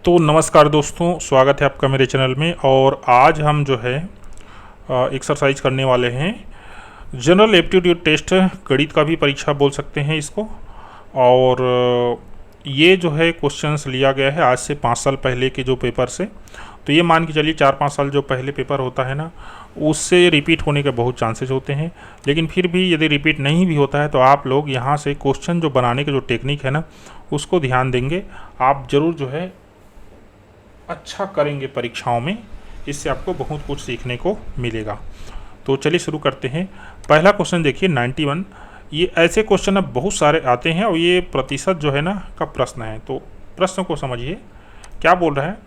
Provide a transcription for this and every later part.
तो नमस्कार दोस्तों, स्वागत है आपका मेरे चैनल में। और आज हम जो है एक्सरसाइज करने वाले हैं जनरल एप्टीट्यूड टेस्ट, गणित का भी परीक्षा बोल सकते हैं इसको। और ये जो है क्वेश्चंस लिया गया है आज से 5 साल पहले के जो पेपर से। तो ये मान के चलिए 4-5 साल जो पहले पेपर होता है ना, उससे रिपीट होने के बहुत चांसेस होते हैं। लेकिन फिर भी यदि रिपीट नहीं भी होता है तो आप लोग यहाँ से क्वेश्चन जो बनाने के जो टेक्निक है ना, उसको ध्यान देंगे। आप ज़रूर जो है अच्छा करेंगे परीक्षाओं में, इससे आपको बहुत कुछ सीखने को मिलेगा। तो चलिए शुरू करते हैं। पहला क्वेश्चन देखिए 91। ये ऐसे क्वेश्चन अब बहुत सारे आते हैं और ये प्रतिशत जो है ना का प्रश्न है। तो प्रश्न को समझिए क्या बोल रहा है।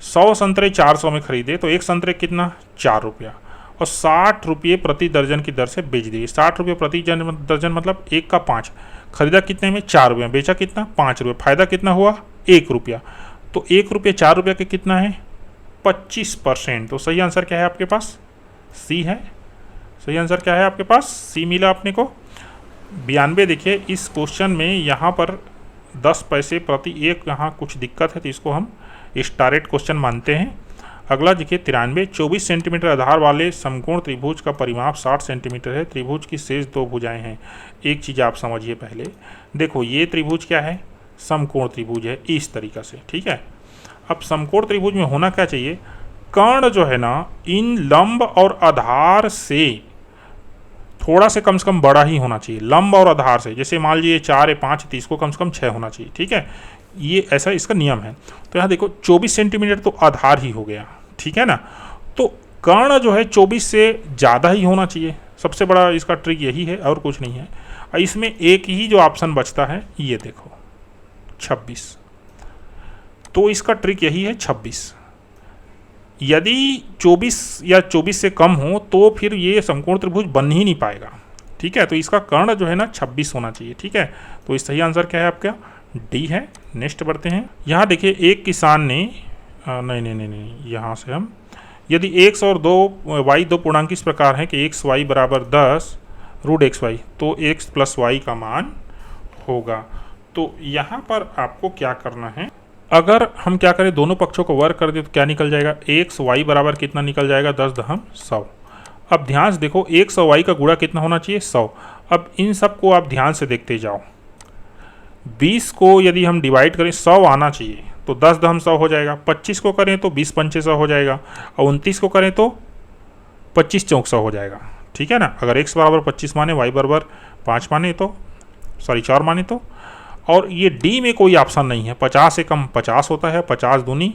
100 संतरे 400 में खरीदे तो एक संतरे कितना 4 रुपया, और 60 रुपये प्रति दर्जन की दर से बेच दिए। 60 रुपये प्रति दर्जन मतलब 1 का 5। खरीदा कितने में 4 रुपये, बेचा कितना 5 रुपये, फायदा कितना हुआ 1 रुपया। तो 1 रुपये 4 रुपये के कितना है 25%। तो सही आंसर क्या है आपके पास, सी है। सही आंसर क्या है आपके पास, सी मिला अपने को 92। देखिए इस क्वेश्चन में यहाँ पर 10 पैसे प्रति एक यहाँ कुछ दिक्कत है, तो इसको हम स्टारेट क्वेश्चन मानते हैं। अगला देखिए 93। 24 सेंटीमीटर आधार वाले समकोण त्रिभुज का परिमाप 60 सेंटीमीटर है। त्रिभुज की शेष 2 भुजाएं हैं। एक चीज़ आप समझिए पहले, देखो ये त्रिभुज क्या है, समकोण त्रिभुज है इस तरीक़ा से, ठीक है। अब समकोण त्रिभुज में होना क्या चाहिए, कर्ण जो है ना इन लंब और आधार से थोड़ा से कम बड़ा ही होना चाहिए। लंब और आधार से, जैसे मान लीजिए 4 है 5 है, इसको कम से कम 6 होना चाहिए, ठीक है। ये ऐसा इसका नियम है। तो यहाँ देखो 24 सेंटीमीटर तो आधार ही हो गया, ठीक है ना। तो कर्ण जो है 24 से ज़्यादा ही होना चाहिए। सबसे बड़ा इसका ट्रिक यही है और कुछ नहीं है। इसमें एक ही जो ऑप्शन बचता है ये देखो 26। तो इसका ट्रिक यही है 26। यदि 24 या 24 से कम हो तो फिर ये समकोण त्रिभुज बन ही नहीं पाएगा, ठीक है। तो इसका कर्ण जो है ना 26 होना चाहिए, ठीक है। तो इस सही आंसर क्या है आपका, डी है। नेक्स्ट बढ़ते हैं। यहाँ देखिए एक किसान ने नहीं, यहाँ से हम यदि x और 2y दो पूर्णांक इस प्रकार हैं कि x y बराबर 10 रूट एक्स वाई, तो x प्लस वाई का मान होगा। तो यहाँ पर आपको क्या करना है, अगर हम क्या करें दोनों पक्षों को वर्ग कर दे तो क्या निकल जाएगा, एक्स वाई बराबर कितना निकल जाएगा 10 दहम 100। अब ध्यान से देखो 100 वाई का गुणा कितना होना चाहिए 100। अब इन सब को आप ध्यान से देखते जाओ। 20 को यदि हम डिवाइड करें 100 आना चाहिए तो 10 दहम 100 हो जाएगा। 25 को करें तो 20 पंचे 100 हो जाएगा, और 29 को करें तो 25 चौक 100 हो जाएगा, ठीक है ना। अगर x बराबर 25 माने, y बराबर 5 माने तो 4 माने तो। और ये डी में कोई ऑप्शन नहीं है, 50 से कम 50 होता है, 50 दूनी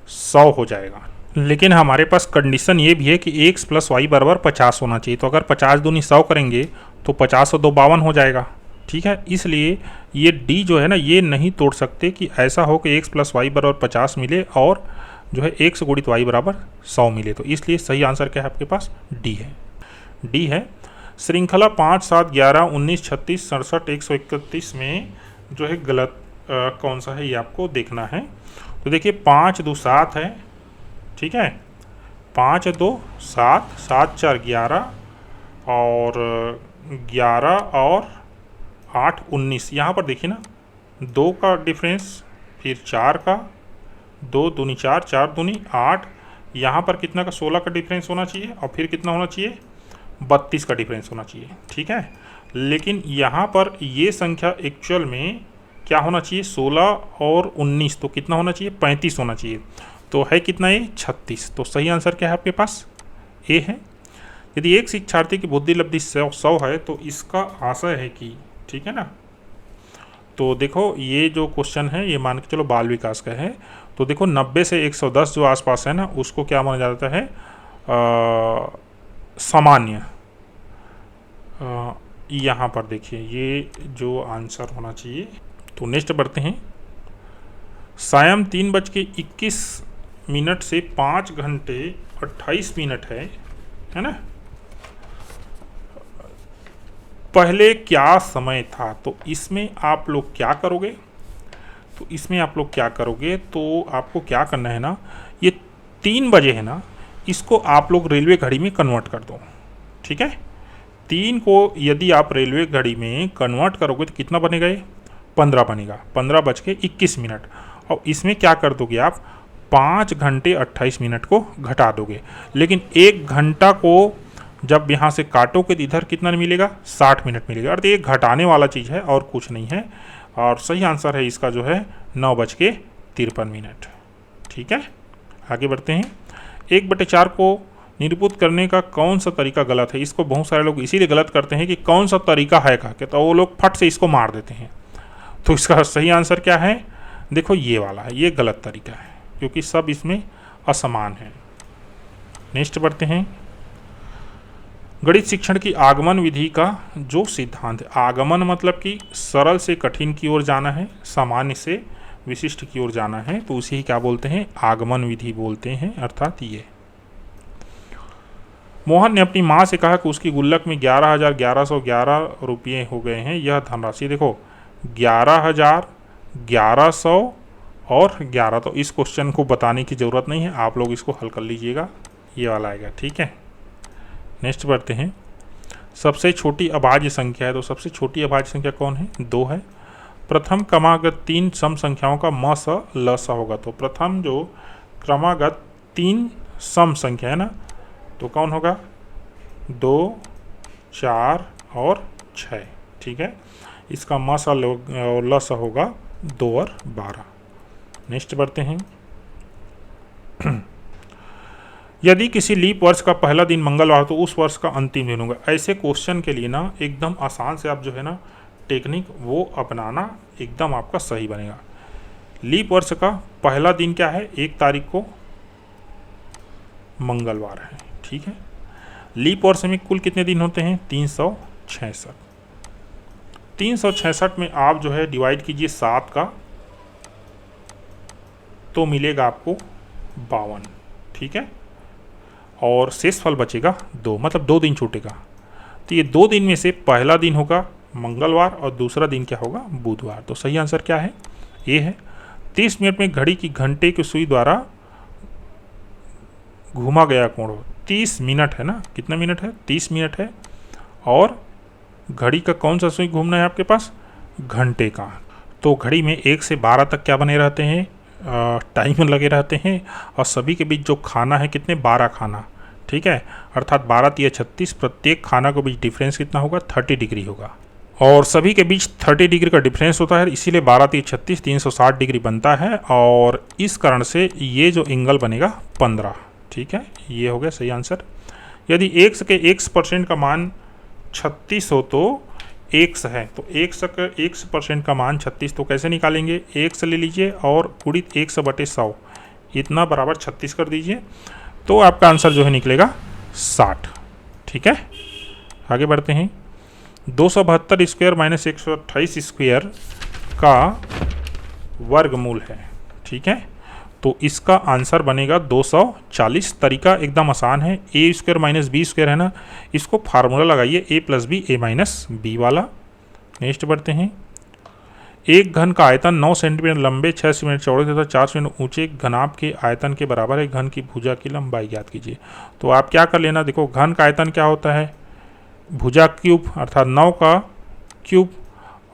100 हो जाएगा। लेकिन हमारे पास कंडीशन ये भी है कि x प्लस वाई बराबर 50 होना चाहिए। तो अगर 50 दूनी 100 करेंगे तो 50 और 2 52 हो जाएगा, ठीक है। इसलिए ये डी जो है ना ये नहीं तोड़ सकते कि ऐसा हो कि x प्लस वाई बराबर 50 मिले और जो है x गुणित वाई बराबर 100 मिले। तो इसलिए सही आंसर क्या है आपके पास, डी है। डी है। श्रृंखला 5, 7, 11, 19, 36, 67, 131 में जो है गलत कौन सा है ये आपको देखना है। तो देखिए 5 2 7 है, ठीक है। 5 2 7, 7 4 11, और 11 और 8 19। यहाँ पर देखिए ना 2 का डिफरेंस, फिर 4 का, 2 दूनी 4, 4 दूनी 8। यहाँ पर कितना का 16 का डिफरेंस होना चाहिए, और फिर कितना होना चाहिए 32 का डिफरेंस होना चाहिए, ठीक है। लेकिन यहाँ पर ये संख्या एक्चुअल में क्या होना चाहिए 16 और 19, तो कितना होना चाहिए 35 होना चाहिए। तो है कितना ये 36। तो सही आंसर क्या है आपके पास, ए है। यदि एक शिक्षार्थी की बुद्धि लब्धि 100 है तो इसका आशय है कि, ठीक है ना। तो देखो ये जो क्वेश्चन है ये मान के चलो बाल विकास का है। तो देखो 90 से 110 जो आसपास है ना उसको क्या माना जाता है, सामान्य। यहाँ पर देखिए ये जो आंसर होना चाहिए। तो नेक्स्ट बढ़ते हैं। सायं 3:21 से 5 घंटे 28 मिनट है ना। पहले क्या समय था, तो इसमें आप लोग क्या करोगे, तो आपको क्या करना है ना, ये 3 बजे है ना, इसको आप लोग रेलवे घड़ी में कन्वर्ट कर दो, ठीक है। 3 को यदि आप रेलवे घड़ी में कन्वर्ट करोगे तो कितना बनेगा, ये 15 बनेगा, 15:21। और इसमें क्या कर दोगे आप 5 घंटे 28 मिनट को घटा दोगे। लेकिन 1 घंटा को जब यहाँ से काटोगे तो इधर कितना मिलेगा 60 मिनट मिलेगा। अर्थात ये घटाने वाला चीज़ है और कुछ नहीं है। और सही आंसर है इसका जो है 9:53। ठीक है, आगे बढ़ते हैं। 1/4 को निरूपित करने का कौन सा तरीका गलत है? इसको बहुत सारे लोग इसीलिए गलत करते हैं कि कौन सा तरीका है कहा के, तो वो लोग फट से इसको मार देते हैं। तो इसका सही आंसर क्या है? देखो ये वाला है, ये गलत तरीका है क्योंकि सब इसमें असमान है। नेक्स्ट बढ़ते हैं। गणित शिक्षण की आगमन विधि का जो सिद्धांत है, आगमन मतलब कि सरल से कठिन की ओर जाना है, सामान्य से विशिष्ट की ओर जाना है, तो उसे ही क्या बोलते हैं? आगमन विधि बोलते हैं। अर्थात ये मोहन ने अपनी माँ से कहा कि उसकी गुल्लक में 11,1111 रुपये हो गए हैं। यह धनराशि देखो 11,000, 1100 और 11। तो इस क्वेश्चन को बताने की ज़रूरत नहीं है, आप लोग इसको हल कर लीजिएगा, ये वाला आएगा। ठीक है, नेक्स्ट बढ़ते हैं। सबसे छोटी अभाज्य संख्या है, तो सबसे छोटी अभाज्य संख्या कौन है? 2 है। प्रथम क्रमागत 3 सम संख्याओं का म स ल स होगा। तो प्रथम जो क्रमागत 3 सम संख्या है ना, तो कौन होगा? 2, 4 और 6। ठीक है, इसका म स और ल स होगा 2 और 12। नेक्स्ट बढ़ते हैं। यदि किसी लीप वर्ष का पहला दिन मंगलवार तो उस वर्ष का अंतिम दिन होगा। ऐसे क्वेश्चन के लिए ना एकदम आसान से आप जो है ना टेक्निक वो अपनाना एकदम आपका सही बनेगा। लीप वर्ष का पहला दिन क्या है? 1 तारीख को मंगलवार है। ठीक है, लीप वर्ष में कुल कितने दिन होते हैं? 366। 366 में आप जो है डिवाइड कीजिए 7 का, तो मिलेगा आपको 52। ठीक है, और शेष फल बचेगा 2, मतलब 2 दिन छूटेगा। तो ये 2 दिन में से पहला दिन होगा मंगलवार और दूसरा दिन क्या होगा? बुधवार। तो सही आंसर क्या है? ये है। 30 मिनट में घड़ी की घंटे की सुई द्वारा घूमा गया कोण 30 मिनट है ना, कितना मिनट है? 30 मिनट है। और घड़ी का कौन सा सुई घूमना है आपके पास? घंटे का। तो घड़ी में 1 से 12 तक क्या बने रहते हैं? टाइम लगे रहते हैं। और सभी के बीच जो खाना है कितने? 12 खाना। ठीक है, अर्थात 12 × 36, प्रत्येक खाना के बीच डिफरेंस कितना होगा? 30 डिग्री होगा। और सभी के बीच 30 डिग्री का डिफरेंस होता है, इसीलिए 12 × 36 360 डिग्री बनता है। और इस कारण से ये जो एंगल बनेगा 15। ठीक है, ये हो गया सही आंसर। यदि x के x% का मान 36 हो तो x है, तो x% का मान 36, तो कैसे निकालेंगे? x ले लीजिए और गुणित 100/100 इतना बराबर 36 कर दीजिए, तो आपका आंसर जो है निकलेगा 60। ठीक है, आगे बढ़ते हैं। 272 स्क्वायर माइनस 128 स्क्वायर का वर्गमूल है। ठीक है, तो इसका आंसर बनेगा 240। तरीका एकदम आसान है। ए स्क्वायर माइनस बी स्क्वायर है ना, इसको फार्मूला लगाइए a + b a - b वाला। नेक्स्ट बढ़ते हैं। एक घन का आयतन 9 सेंटीमीटर लंबे, 6 सेंटीमीटर चौड़े तथा 4 सेंटीमीटर ऊंचे घनाभ के आयतन के बराबर है। घन की भुजा की लंबाई ज्ञात कीजिए। तो आप क्या कर लेना, देखो घन का आयतन क्या होता है? भुजा क्यूब, अर्थात 9 का क्यूब,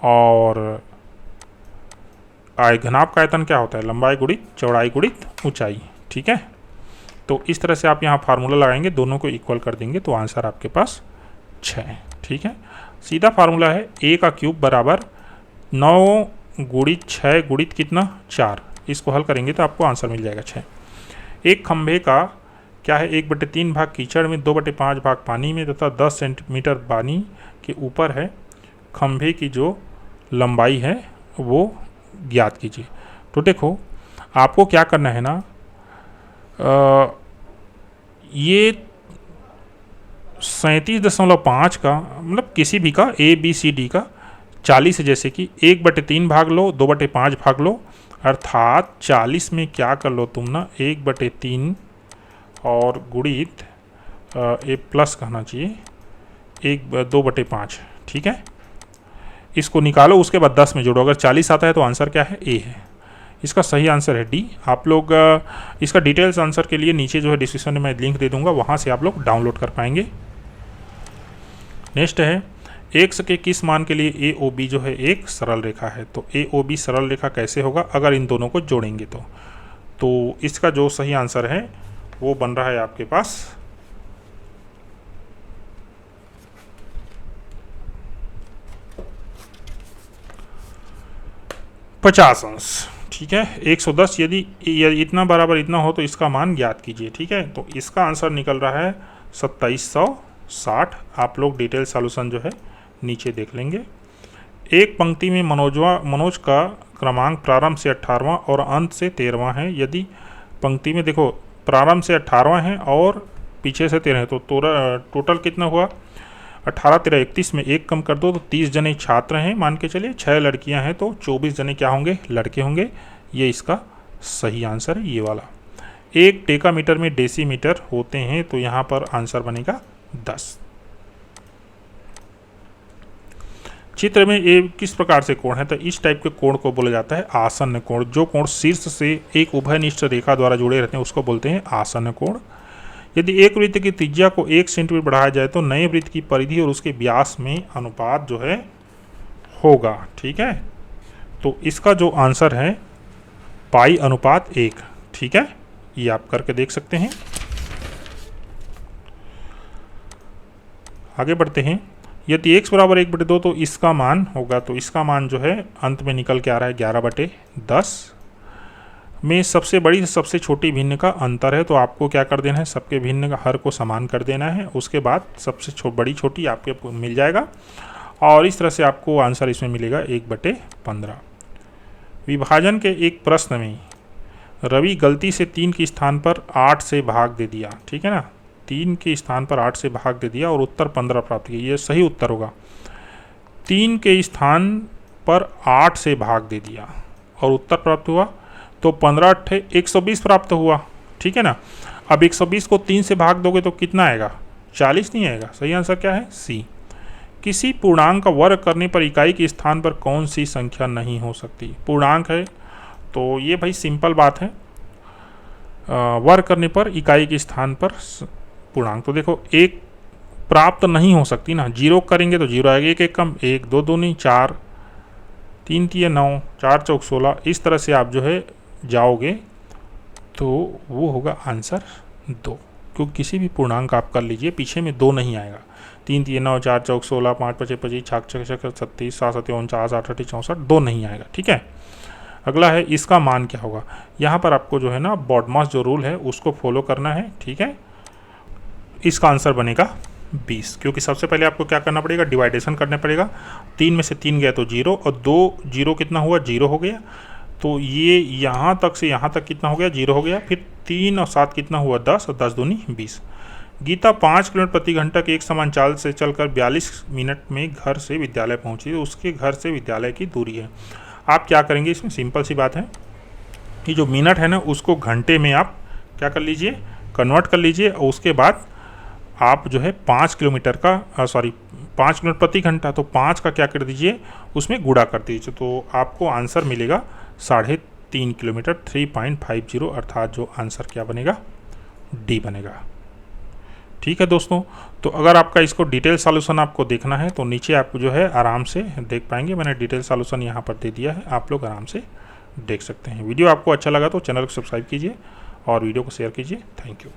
और घनाभ का आयतन क्या होता है? लंबाई गुणित चौड़ाई गुणित ऊंचाई। ठीक है, तो इस तरह से आप यहाँ फार्मूला लगाएंगे, दोनों को इक्वल कर देंगे, तो आंसर आपके पास 6। ठीक है, सीधा फार्मूला है a का क्यूब बराबर 9 × 6 × कितना? 4। इसको हल करेंगे तो आपको आंसर मिल जाएगा 6। एक खंभे का क्या है? 1/3 भाग कीचड़ में, 2/5 भाग पानी में तथा 10 सेंटीमीटर पानी के ऊपर है। खंभे की जो लंबाई है वो ज्ञात कीजिए। तो देखो आपको क्या करना है ना, ये 37.5 का मतलब किसी भी का A B C D का 40 है, जैसे कि 1/3 भाग लो, 2/5 भाग लो, अर्थात 40 में क्या कर लो तुम ना 1/3 और गुणित ए प्लस कहना चाहिए 2/5। ठीक है, इसको निकालो, उसके बाद 10 में जोड़ो। अगर 40 आता है तो आंसर क्या है? ए है। इसका सही आंसर है डी। आप लोग इसका डिटेल्स आंसर के लिए नीचे जो है डिस्क्रिप्शन में मैं लिंक दे दूंगा, वहाँ से आप लोग डाउनलोड कर पाएंगे। नेक्स्ट है एक्स के किस मान के लिए ए ओ बी जो है एक सरल रेखा है। तो ए ओ बी सरल रेखा कैसे होगा अगर इन दोनों को जोड़ेंगे तो इसका जो सही आंसर है वो बन रहा है आपके पास 50 अंश। ठीक है, 110 यदि इतना बराबर इतना हो तो इसका मान ज्ञात कीजिए। ठीक है, तो इसका आंसर निकल रहा है 2760। आप लोग डिटेल सॉल्यूशन जो है नीचे देख लेंगे। एक पंक्ति में मनोज का क्रमांक प्रारंभ से 18वां और अंत से 13वां है। यदि पंक्ति में देखो प्रारंभ से 18वां है और पीछे से 13 है तो टोटल कितना हुआ 18 13 31 में एक कम कर दो तो 30 जने छात्र हैं मान के चलिए, 6 लड़कियां हैं तो 24 जने क्या होंगे लड़के होंगे। ये इसका सही आंसर है ये वाला। एक डेकामीटर में डेसीमीटर होते हैं तो यहाँ पर आंसर बनेगा 10। चित्र में ये किस प्रकार से कोण है तो इस टाइप के कोण को बोला जाता है आसन्न कोण। जो कोण शीर्ष से एक उभयनिष्ठ रेखा द्वारा जुड़े रहते हैं उसको बोलते हैं आसन्न कोण। यदि एक वृत्त की त्रिज्या को 1 सेंटीमीटर बढ़ाया जाए तो नए वृत्त की परिधि और उसके व्यास में अनुपात जो है होगा। ठीक है, तो इसका जो आंसर है पाई अनुपात 1। ठीक है, ये आप करके देख सकते हैं। आगे बढ़ते हैं। यदि x बराबर 1/2 तो इसका मान होगा, तो इसका मान जो है अंत में निकल के आ रहा है 11/10 में सबसे बड़ी से सबसे छोटी भिन्न का अंतर है। तो आपको क्या कर देना है सबके भिन्न का हर को समान कर देना है, उसके बाद सबसे बड़ी छोटी आपके मिल जाएगा और इस तरह से आपको आंसर इसमें मिलेगा 1/15। विभाजन के एक प्रश्न में रवि गलती से 3 के स्थान पर 8 से भाग दे दिया। ठीक है ना, 3 के स्थान पर 8 से भाग दे दिया और उत्तर 15 प्राप्त किया। ये सही उत्तर होगा। 3 के स्थान पर 8 से भाग दे दिया और उत्तर प्राप्त हुआ तो 15 × 120 प्राप्त हुआ। ठीक है ना, अब 120 को 3 से भाग दोगे तो कितना आएगा 40 नहीं आएगा। सही आंसर क्या है सी। किसी पूर्णांक का वर्ग करने पर इकाई के स्थान पर कौन सी संख्या नहीं हो सकती। पूर्णांक है तो ये भाई सिंपल बात है, वर्ग करने पर इकाई के स्थान पर पूर्णांक। तो देखो एक प्राप्त नहीं हो सकती ना, 0 करेंगे तो 0 आएगा, 1 1 कम 1 2 2 नहीं 4 3 3 9 4 4 16। इस तरह से आप जो है जाओगे तो वो होगा आंसर 2, क्योंकि किसी भी पूर्णांक आप कर लीजिए पीछे में 2 नहीं आएगा। 3 3 9 4 4 16 5 5 25 6 6 6 37 7 7 49 8 8 64 2 नहीं आएगा। ठीक है, अगला है इसका मान क्या होगा। यहाँ पर आपको जो है ना बॉडमास जो रूल है उसको फॉलो करना है। ठीक है, इसका आंसर बनेगा 20, क्योंकि सबसे पहले आपको क्या करना पड़ेगा डिवाइडेशन करना पड़ेगा। 3 में से 3 गया तो 0 और 2 0 कितना हुआ 0 हो गया। तो ये यहाँ तक से यहाँ तक कितना हो गया 0 हो गया। फिर 3 और 7 कितना हुआ 10 और 10 दूनी 20। गीता 5 किलोमीटर प्रति घंटा के एक समान चाल से चलकर 42 मिनट में घर से विद्यालय पहुंची। तो उसके घर से विद्यालय की दूरी है। आप क्या करेंगे इसमें सिंपल सी बात है, ये जो मिनट है ना उसको घंटे में आप क्या कर लीजिए कन्वर्ट कर लीजिए और उसके बाद आप जो है 5 किलोमीटर का 5 किलोमीटर प्रति घंटा, तो 5 का क्या कर दीजिए उसमें गुणा कर दीजिए। तो आपको आंसर मिलेगा 3.5 किलोमीटर 3.50, अर्थात जो आंसर क्या बनेगा डी बनेगा। ठीक है दोस्तों, तो अगर आपका इसको डिटेल सॉल्यूशन आपको देखना है तो नीचे आप जो है आराम से देख पाएंगे। मैंने डिटेल सॉल्यूशन यहाँ पर दे दिया है, आप लोग आराम से देख सकते हैं। वीडियो आपको अच्छा लगा तो चैनल को सब्सक्राइब कीजिए और वीडियो को शेयर कीजिए। Thank you.